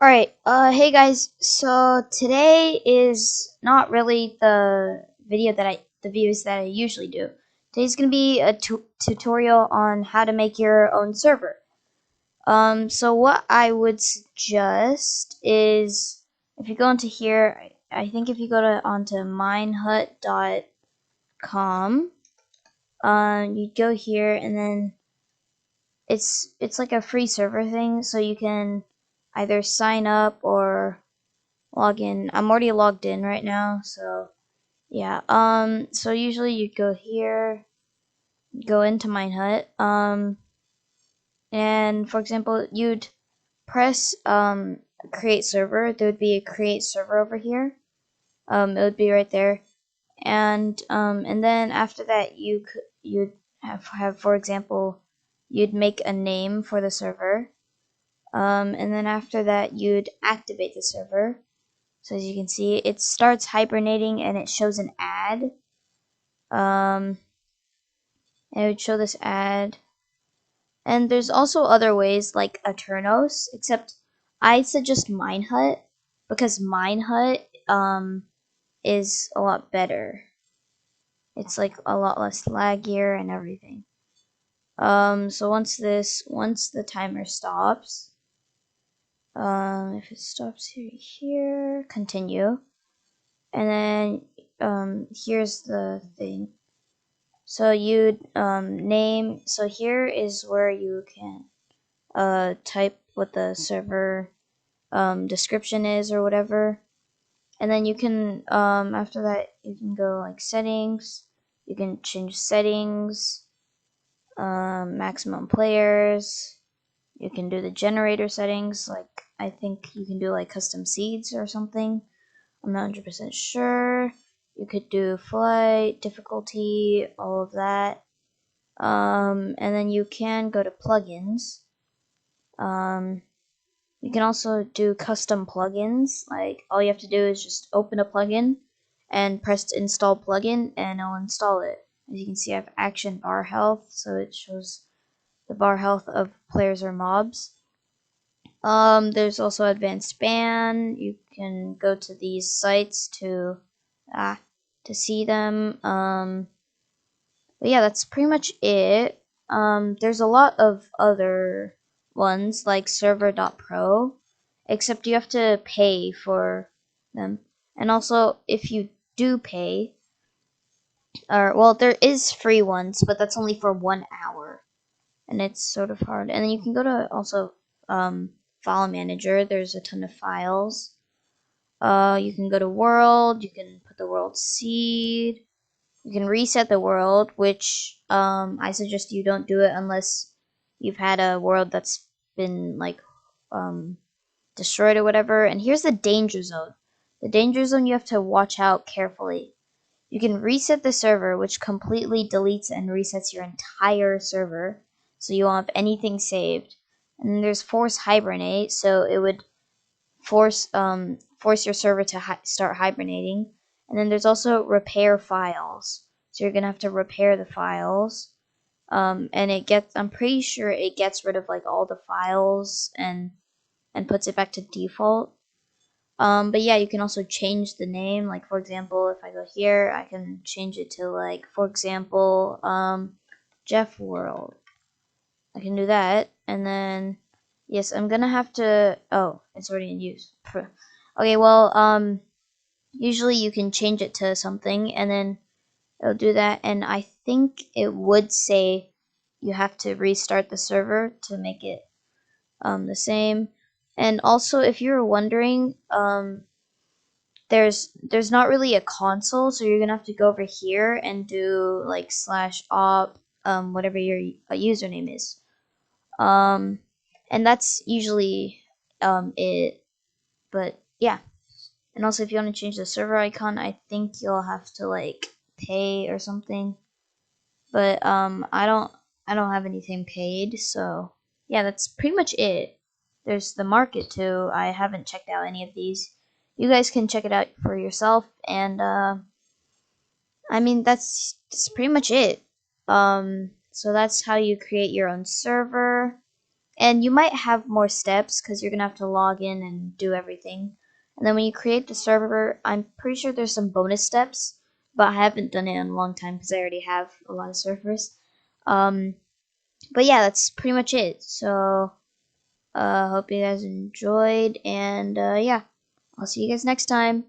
Alright, hey guys, so today is not really the videos that I usually do. Today's gonna be a tutorial on how to make your own server. So what I would suggest is, if you go into here, I think if you go onto minehut.com, you go here and then it's like a free server thing, so you can either sign up or log in. I'm already logged in right now, so yeah. So usually you'd go here, go into Minehut, and for example, you'd press create server. There would be a create server over here. It would be right there, and then after that you'd have for example, you'd make a name for the server. And then after that you'd activate the server. So as you can see, it starts hibernating and it shows an ad. Um, and it would show this ad. And there's also other ways like Aternos, except I suggest Minehut because Minehut is a lot better. It's like a lot less laggier and everything. So once the timer stops, if it stops here, continue, and then here's the thing. So you'd name. So here is where you can type what the server description is or whatever, and then you can after that you can go like settings. You can change settings, maximum players. You can do the generator settings. Like I think you can do like custom seeds or something. I'm not 100% sure. You could do flight, difficulty, all of that. And then you can go to plugins. Um, you can also do custom plugins. Like all you have to do is just open a plugin and press install plugin, and it'll install it. As you can see, I have action bar health, so it shows the bar health of players or mobs. There's also advanced ban. You can go to these sites to see them. But yeah, that's pretty much it. There's a lot of other ones like server.pro, except you have to pay for them. And also, if you do pay, or well, there is free ones, but that's only for 1 hour, and it's sort of hard. And then you can go to also file manager. There's a ton of files. You can go to world. You can put the world seed. You can reset the world, which I suggest you don't do it unless you've had a world that's been like destroyed or whatever. And here's the danger zone. The danger zone, you have to watch out carefully. You can reset the server, which completely deletes and resets your entire server, so you won't have anything saved. And then there's force hibernate, so it would force your server to start hibernating. And then there's also repair files, so you're gonna have to repair the files. And I'm pretty sure it gets rid of like all the files and puts it back to default. But yeah, you can also change the name. Like for example, if I go here, I can change it to like, for example, Jeff World. I can do that, and then yes, I'm gonna have to. Oh, it's already in use. Okay, well, usually you can change it to something, and then it'll do that. And I think it would say you have to restart the server to make it the same. And also, if you were wondering, there's not really a console, so you're gonna have to go over here and do like /op whatever your username is. Um, and that's usually it. But yeah, and also if you want to change the server icon, I think you'll have to like pay or something. But I don't have anything paid, so yeah, that's pretty much it. There's the market too. I haven't checked out any of these. You guys can check it out for yourself, and I mean that's pretty much it. So that's how you create your own server. And you might have more steps because you're gonna have to log in and do everything. And then when you create the server, I'm pretty sure there's some bonus steps, but I haven't done it in a long time because I already have a lot of servers. Um, but yeah, that's pretty much it. So hope you guys enjoyed, and yeah, I'll see you guys next time.